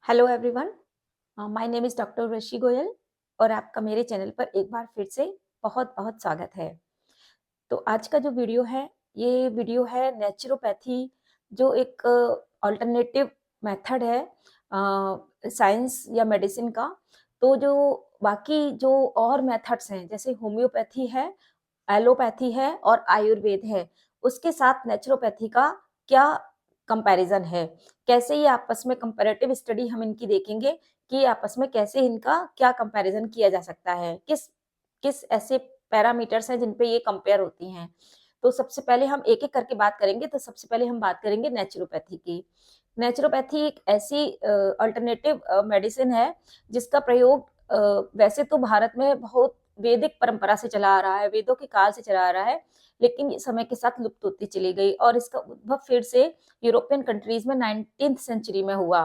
Hello everyone, my name is doctor Rishi Goyal और आपका मेरे चैनल पर एक बार फिर से बहुत-बहुत स्वागत है। तो आज का जो वीडियो है, ये वीडियो है नेचुरोपैथी जो एक अल्टरनेटिव मेथड है साइंस या मेडिसिन का। तो जो बाकी जो और मेथड्स हैं जैसे होम्योपैथी है, एलोपैथी है और आयुर्वेद है, उसके साथ नेचुरोपैथी का क्या कंपैरिजन है? कैसे ये आपस में कंपैरेटिव स्टडी हम इनकी देखेंगे कि आपस में कैसे इनका क्या कंपैरिजन किया जा सकता है? किस किस ऐसे पैरामीटर्स हैं जिन पे ये कंपेयर होती हैं? तो सबसे पहले हम एक-एक करके बात करेंगे, तो सबसे पहले हम बात करेंगे नेचुरोपैथी की। नेचुरोपैथी एक ऐसी अल्टरनेटिव मेडिसिन है जिसका प्रयोग वैसे तो भारत में बहुत वैदिक परंपरा से चला आ रहा है, वेदों के काल से चला आ रहा है, लेकिन ये समय के साथ लुप्त होती चली गई और इसका उद्भव फिर से यूरोपियन कंट्रीज में 19th सेंचुरी में हुआ।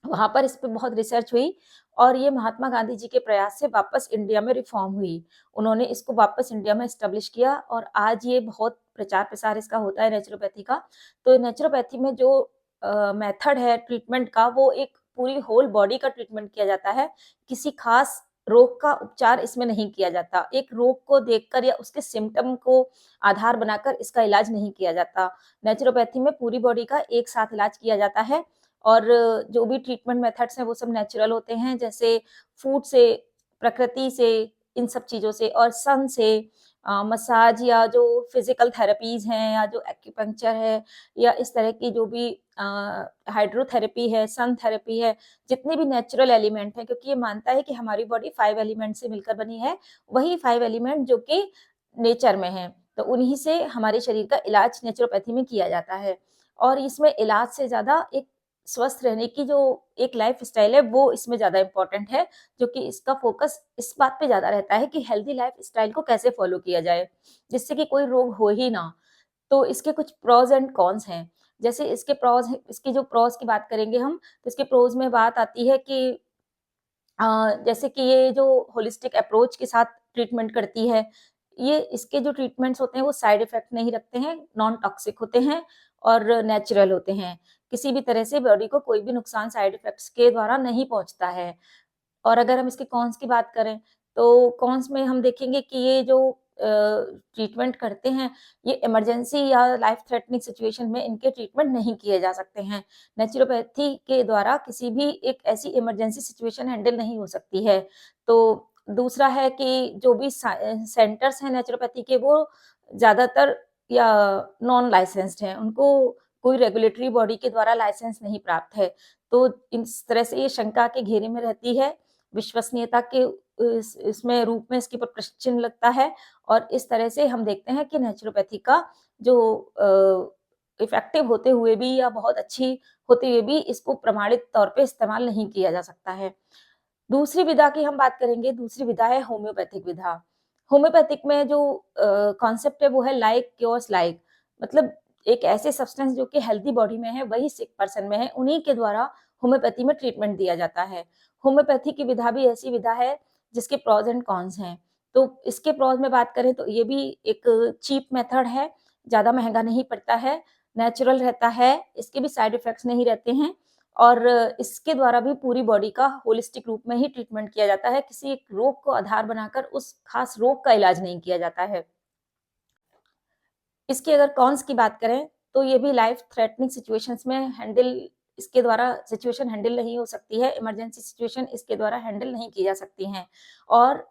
वहाँ पर इस पे बहुत रिसर्च हुई और ये महात्मा गांधी जी के प्रयास से वापस इंडिया में रिफॉर्म हुई। उन्होंने इसको वापस इंडिया में एस्टेब्लिश किया और आज ये बहुत प्रचार-प्रसार इसका होता है नेचुरोपैथी का। तो नेचुरोपैथी में जो मेथड है ट्रीटमेंट का वो एक पूरी होल बॉडी का ट्रीटमेंट किया जाता है। किसी खास रोग का उपचार इसमें नहीं किया जाता। एक रोग को देखकर या उसके सिम्पटम को आधार बनाकर इसका इलाज नहीं किया जाता। नेचुरोपैथी में पूरी बॉडी का एक साथ इलाज किया जाता है और जो भी ट्रीटमेंट मेथड्स हैं वो सब नेचुरल होते हैं जैसे फूड से, प्रकृति से, इन सब चीज़ों से और सन से मसाज या जो फिजिकल थेरेपीज़ हैं या जो एक्यूपंक्चर है या इस तरह की जो भी हाइड्रोथेरेपी है, सन थेरेपी है, जितने भी नेचुरल एलिमेंट हैं क्योंकि ये मानता है कि हमारी बॉडी 5 एलिमेंट से मिलकर बनी है, वही 5 एलिमेंट जो कि नेचर में हैं, तो उन्हीं से हमारे शरीर का इलाज नेचुरोपैथी में किया जाता है। और इसमें इलाज से ज़्यादा एक स्वस्थ रहने की जो एक लाइफ़स्टाइल है वो इसमें ज़्यादा इम्पोर्टेंट है, जो कि इसका फ़ोकस इस बात पे ज़्यादा रहता है कि हेल्दी लाइफ़स्टाइल को कैसे फ़ॉलो किया जाए, जिससे कि कोई रोग हो ही ना। तो इसके कुछ प्रोज़ एंड कॉन्स हैं। जैसे इसके प्रोज़ हैं इसकी जो प्रोज़ की बात करेंगे हम, तो इसके प्रोज़ में बात आती है कि जैसे कि ये जो होलिस्टिक अप्रोच के साथ ट्रीटमेंट करती है, ये इसके जो ट्रीटमेंट्स होते हैं वो साइड इफ़ेक्ट नहीं रखते हैं, नॉन टॉक्सिक होते हैं और नेचुरल होते हैं। किसी भी तरह से बॉडी को कोई भी नुकसान साइड इफ़ेक्ट्स के द्वारा नहीं पहुँचता है। और अगर हम इसके कॉन्स की बात करें, तो कॉन्स में हम देखेंगे कि ये जो ट्रीटमेंट करते हैं, ये इमरजेंसी या लाइफ थ्रेटनिंग सिचुएशन में इनके ट्रीटमेंट नहीं किए जा सकते हैं। नेचुरोपैथी के द्वारा किसी भी एक ऐसी इमरजेंसी सिचुएशन हैंडल नहीं हो सकती है। तो दूसरा है कि जो भी सेंटर्स हैं नेचुरोपैथी के, वो ज़्यादातर या नॉन लाइसेंस्ड हैं। उनको कोई रेगुलेटरी बॉडी के द्वारा लाइसेंस नहीं प्राप्त है। तो इस तरह से ये शंका के घेरे में रहती है, विश्वसनीयता के इसमें रूप में इसके ऊपर प्रश्न चिन्ह लगता है और इस तरह से हम देखते हैं कि नेचुरोपैथी का जो इफ़ेक्टिव होते हुए भी या बहुत अच्छी होते हुए भी इसको प्रमाणित तौर पे इस्तेमाल नहीं किया जा सकता है। दूसरी विधा की हम बात करेंगे, दूसरी विधा है होम्योपैथिक विधा। होम्योपैथिक में जो कॉन्सेप्ट है वो है लाइक क्योर्स लाइक, मतलब एक ऐसे सब्सटेंस जो कि हेल्दी बॉडी में है, वही सिक पर्सन में है, उन्हीं के द्वारा होम्योपैथी में ट्रीटमेंट दिया जाता है। होम्योपैथी की विधा भी ऐसी विधा है जिसके प्रोस एंड कॉन्स हैं। तो इसके प्रोस में बात करें तो ये भी एक चीप मेथड है, ज़्यादा महँगा नहीं पड़ता है, नेचुरल रहता है, इसके भी साइड इफेक्ट्स नहीं रहते हैं और इसके द्वारा भी पूरी बॉडी का होलिस्टिक रूप में ही ट्रीटमेंट किया जाता है। किसी एक रोग को आधार बनाकर उस खास रोग का इलाज नहीं किया जाता है। इसके अगर कॉन्स की बात करें, तो ये भी लाइफ थ्रेटनिंग सिचुएशंस में हैंडल इसके द्वारा सिचुएशन हैंडल नहीं हो सकती है, इमरजेंसी सिचुएशन इसके द्वारा हैंडल नहीं की जा सकती हैं और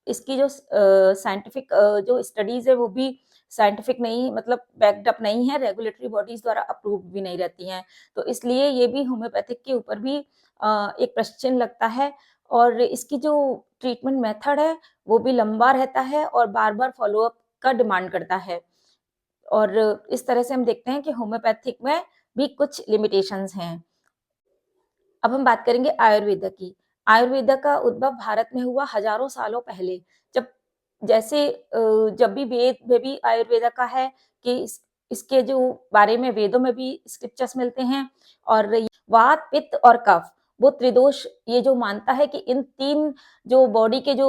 इसकी जो साइंटिफिक जो स्टडीज़ है वो भी साइंटिफिक नहीं, मतलब बैक्ड अप नहीं है, रेगुलेटरी बॉडीज़ द्वारा अप्रूव्ड भी नहीं रहती हैं। तो इसलिए ये भी होम्योपैथिक के ऊपर भी एक प्रश्न चिन्ह लगता है और इसकी जो ट्रीटमेंट मेथड है, वो भी लंबा रहता है और बार-बार फ़ॉलो अप का डिमांड करता है। और इस तरह से हम देखते हैं कि होम्योपैथिक में भी कुछ लिमिटेशंस हैं। अब हम बात करेंगे आयुर्वेदा की। आयुर्वेदा का उद्भव भारत में हुआ हज़ारों सालों पहले। जब जैसे जब भी वेद में भी आयुर्वेदा का है कि इसके जो बारे में वेदों में भी स्क्रिप्चर्स मिलते हैं और वात, पित्त और कफ, वो त्रिदोष ये जो मानता है कि इन 3 जो बॉडी के जो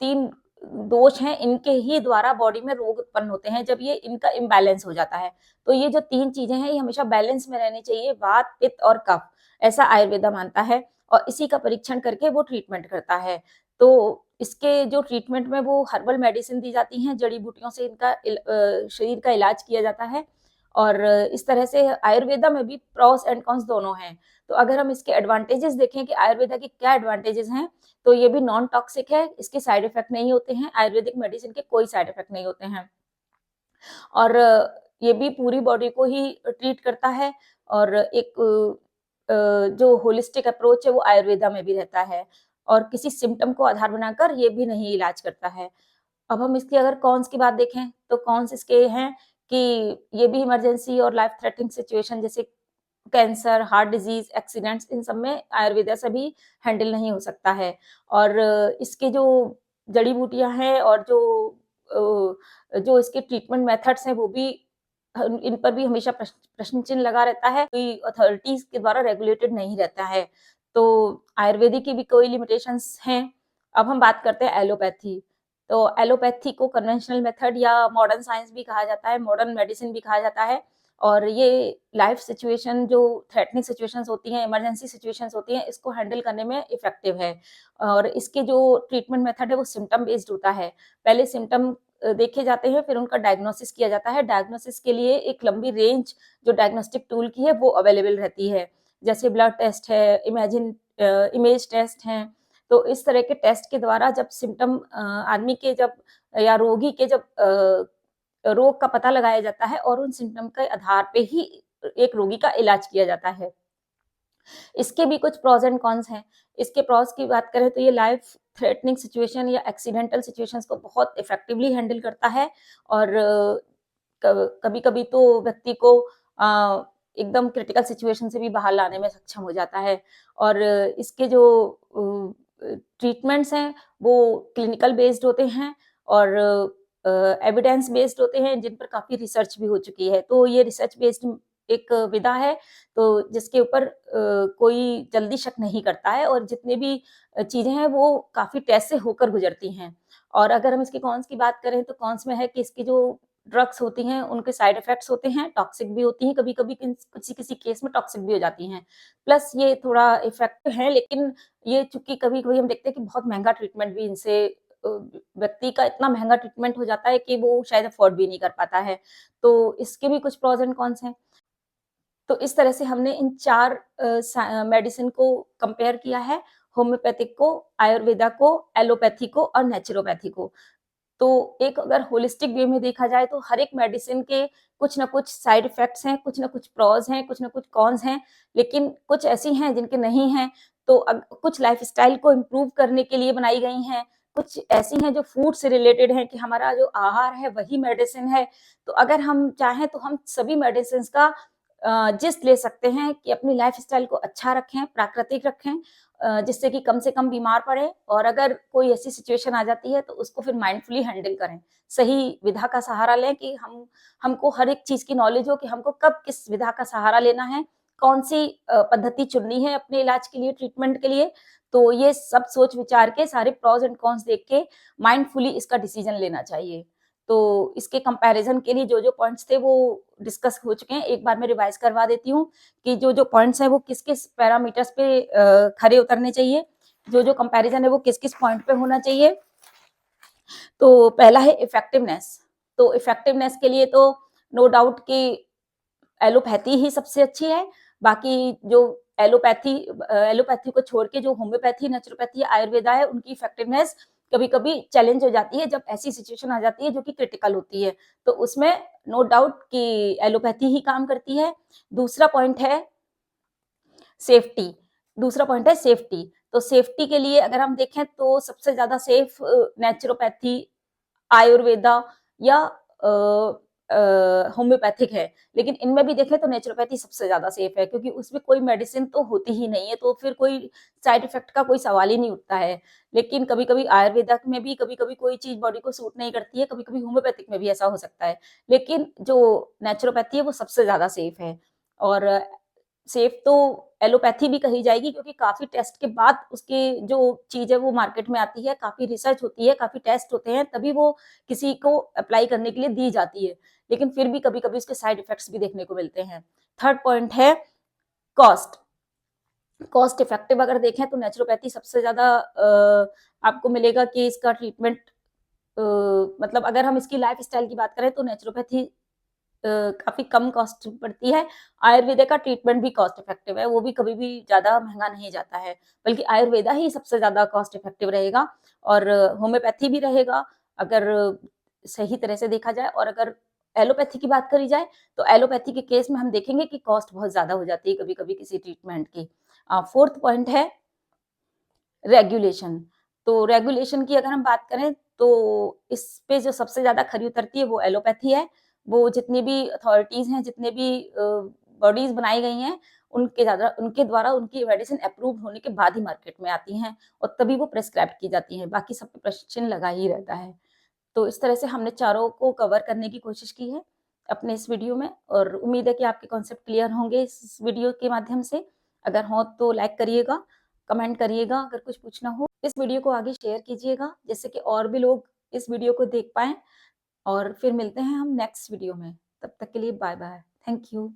3 दोष हैं, इनके ही द्वारा बॉडी में रोग उत्पन्न होते हैं, जब ये इनका इम्बैलेंस हो जाता है। तो ये जो 3 चीज़ें हैं, ये हमेशा बैलेंस में रहनी चाहिए, वात, पित्त और कफ। ऐसा आयुर्वेदा मानता है और इसी का परीक्षण करके वो ट्रीटमेंट करता है। तो इसके जो ट्रीटमेंट में वो हर्बल मेडिसिन दी जाती हैं, जड़ी-बूटियों से इनका शरीर का इलाज किया जाता है और इस तरह से आयुर्वेदा में भी प्रोस एंड कॉन्स दोनों हैं। तो अगर हम इसके एडवांटेजेस देखें कि आयुर्वेदा के क्या एडवांटेजेस हैं, तो ये भी नॉन टॉक्सिक है, इसके साइड इफेक्ट नहीं होते हैं, आयुर्वेदिक मेडिसिन के कोई साइड इफेक्ट नहीं होते हैं। और ये भी पूरी बॉडी को ही ट्रीट करता है और एक जो होलिस्टिक अप्रोच है वो आयुर्वेदा में भी रहता है और किसी सिम्पटम को आधार बनाकर ये भी नहीं इलाज करता है। अब हम इसकी अगर कॉन्स की बात देखें तो कॉन्स इसके हैं कि ये भी इमरजेंसी और लाइफ थ्रेटनिंग सिचुएशन जैसे कैंसर, हार्ट डिजीज, एक्सीडेंट्स इन सब में आयुर्वेदा से भी हैंडल नहीं हो सकता है और इसके जो जड़ी-बूटियाँ हैं और जो इसके ट्रीटमेंट मेथड्स हैं वो भी इन पर भी हमेशा प्रश्न चिन्ह लगा रहता है, कोई अथॉरिटीज़ के द्वारा रेगुलेटेड नहीं रहता है। तो आयुर्वेदिक की भी कोई लिमिटेशंस हैं। अब हम बात करते हैं एलोपैथी। तो एलोपैथी को कन्वेंशनल मेथड या मॉडर्न साइंस भी कहा जाता है, मॉडर्न मेडिसिन भी कहा जाता है और ये लाइफ सिचुएशन जो थ्रेटनिंग सिचुएशंस होती हैं, इमरजेंसी सिचुएशंस होती हैं, इसको हैंडल करने में इफेक्टिव है और इसके जो ट्रीटमेंट मेथड है वो सिम्पटम बेस्ड होता है। पहले सिम्पटम देखे जाते हैं, फिर उनका डायग्नोसिस किया जाता है। डायग्नोसिस के लिए एक लंबी रेंज जो डायग्नोस्टिक टूल की है वो अवेलेबल रहती है। जैसे ब्लड टेस्ट है, इमेज टेस्ट हैं। तो इस तरह के टेस्ट के द्वारा जब सिम्पटम आदमी के जब या रोगी के जब रोग का पता लगाया जाता है और उन सिम्पटम के आधार पे ही एक रोगी का इलाज किया जाता है। इसके भी कुछ प्रोस एंड कॉन्स हैं। इसके प्रोस की बात करें तो ये लाइफ थ्रेटनिंग सिचुएशन या एक्सीडेंटल सिचुएशंस को बहुत इफेक्टिवली हैंडल करता है और कभी-कभी तो व्यक्ति को एकदम क्रिटिकल सिचुएशन से भी बाहर लाने में सक्षम हो जाता है और इसके जो ट्रीटमेंट्स हैं वो क्लिनिकल बेस्ड होते हैं और एविडेंस बेस्ड होते हैं जिन पर काफ़ी रिसर्च भी हो चुकी है। तो ये रिसर्च बेस्ड एक विधा है तो जिसके ऊपर कोई जल्दी शक नहीं करता है और जितने भी चीज़ें हैं वो काफ़ी टेस्ट से होकर गुज़रती हैं। और अगर हम इसके कॉन्स की बात करें तो कॉन्स में है कि इसकी जो ड्रग्स होती हैं उनके साइड इफ़ेक्ट्स होते हैं, टॉक्सिक भी होती हैं, कभी-कभी किसी-किसी केस में टॉक्सिक भी हो जाती हैं। प्लस ये थोड़ा इफ़ेक्टिव है लेकिन ये चूँकि कभी-कभी हम देखते हैं कि बहुत महँगा ट्रीटमेंट भी इनसे अ, व्यक्ति का इतना महँगा ट्रीटमेंट हो जाता है कि वो शायद अफ़ोर्ड भी नहीं कर पाता है। तो इसके भी कुछ प्रोस एंड कॉन्स हैं। तो इस तरह से हमने इन 4 मेडिसिन को कंपेयर किया है, होम्योपैथिक को, आयुर्वेदा को, एलोपैथी को और नेचुरोपैथी को। तो एक अगर होलिस्टिक वे में देखा जाए तो हर एक मेडिसिन के कुछ न कुछ साइड इफ़ेक्ट्स हैं, कुछ न कुछ प्रोस हैं, कुछ न कुछ कॉन्स हैं, लेकिन कुछ ऐसी हैं जिनके नहीं हैं। तो कुछ लाइफ़स्टाइल को इम्प्रूव करने के लिए बनाई गई हैं, कुछ ऐसी हैं जो फूड से रिलेटेड हैं कि हमारा जो आहार है वही मेडिसिन है। तो अगर हम चाहें तो हम सभी मेडिसिन्स का जिस्ट ले सकते हैं कि अपनी लाइफ़स्टाइल को अच्छा रखें, प्राकृतिक रखें जिससे कि कम से कम बीमार पड़ें और अगर कोई ऐसी सिचुएशन आ जाती है तो उसको फिर माइंडफुली हैंडल करें। सही विधा का सहारा लें कि हमको हर एक चीज़ की नॉलेज हो कि हमको कब किस विधा का सहारा लेना है, कौन-सी पद्धति चुननी है अपने इलाज के लिए, ट्रीटमेंट के लिए। तो ये सब सोच विचार के सारे प्रोस एंड कॉन्स देख के माइंडफुली इसका डिसीज़न लेना चाहिए। तो इसके कंपैरिज़न के लिए जो-जो पॉइंट्स थे वो डिस्कस हो चुके हैं। एक बार मैं रिवाइज़ करवा देती हूँ कि जो-जो पॉइंट्स हैं वो किस-किस पैरामीटर्स पे खरे उतरने चाहिए, जो-जो कंपैरिज़न है वो किस-किस पॉइंट पे होना चाहिए। तो पहला है इफेक्टिवनेस। तो इफेक्टिवनेस के लिए तो नो डाउट कि एलोपैथी ही सबसे अच्छी है। बाकी जो एलोपैथी को छोड़ के जो होम्योपैथी, नेचुरोपैथी, आयुर्वेदा है उनकी इफेक्टिवनेस कभी-कभी चैलेंज हो जाती है जब ऐसी सिचुएशन आ जाती है जो कि क्रिटिकल होती है। तो उसमें नो डाउट कि एलोपैथी ही काम करती है। दूसरा पॉइंट है सेफ्टी। दूसरा पॉइंट है सेफ्टी। तो सेफ्टी के लिए अगर हम देखें तो सबसे ज़्यादा सेफ नेचुरोपैथी, आयुर्वेदा या होम्योपैथिक है। लेकिन इनमें भी देखें तो नेचुरोपैथी सबसे ज़्यादा सेफ है क्योंकि उसमें कोई मेडिसिन तो होती ही नहीं है, तो फिर कोई साइड इफ़ेक्ट का कोई सवाल ही नहीं उठता है। लेकिन कभी-कभी आयुर्वेदा में भी कभी-कभी कोई चीज़ बॉडी को सूट नहीं करती है, कभी-कभी होम्योपैथिक में भी ऐसा हो सकता है। लेकिन जो नेचुरोपैथी है वो सबसे ज़्यादा सेफ है और सेफ तो एलोपैथी भी कही जाएगी क्योंकि काफ़ी टेस्ट के बाद उसकी जो चीज़ है वो मार्केट में आती है, काफ़ी रिसर्च होती है, काफ़ी टेस्ट होते हैं, तभी वो किसी को अप्लाई करने के लिए दी जाती है। लेकिन फिर भी कभी-कभी उसके साइड इफ़ेक्ट्स भी देखने को मिलते हैं। थर्ड पॉइंट है कॉस्ट। कॉस्ट इफेक्टिव अगर देखें तो नेचुरोपैथी सबसे ज़्यादा आपको मिलेगा कि इसका ट्रीटमेंट मतलब अगर हम इसकी लाइफ़स्टाइल की बात करें तो नेचुरोपैथी काफ़ी कम कॉस्ट पड़ती है। आयुर्वेदा का ट्रीटमेंट भी कॉस्ट इफेक्टिव है, वो भी कभी भी ज़्यादा महँगा नहीं जाता है, बल्कि आयुर्वेदा ही सबसे ज़्यादा कॉस्ट इफेक्टिव रहेगा और होम्योपैथी भी रहेगा अगर सही तरह से देखा जाए और अगर एलोपैथी की बात करी जाए, तो एलोपैथी के केस में हम देखेंगे कि कॉस्ट बहुत ज़्यादा हो जाती है कभी-कभी किसी ट्रीटमेंट की। 4th पॉइंट है रेगुलेशन। तो रेगुलेशन की अगर हम बात करें तो इस पे जो सबसे ज़्यादा खरी उतरती है वो एलोपैथी है। वो जितनी भी अथॉरिटीज़ हैं, जितने भी बॉडीज़ बनाई गई हैं, उनके द्वारा उनकी मेडिसिन अप्रूव्ड होने के बाद ही मार्केट में आती हैं और तभी वो प्रिस्क्राइब की जाती हैं, बाकी सब पे प्रश्न लगा ही रहता है। तो इस तरह से हमने चारों को कवर करने की कोशिश की है अपने इस वीडियो में और उम्मीद है कि आपके कॉन्सेप्ट क्लियर होंगे इस वीडियो के माध्यम से। अगर हों तो लाइक करिएगा, कमेंट करिएगा, अगर कुछ पूछना हो इस वीडियो को आगे शेयर कीजिएगा जिससे कि और भी लोग इस वीडियो को देख पाएँ और फिर मिलते हैं हम नेक्स्ट वीडियो में। तब तक के लिए बाय बाय। Thank you.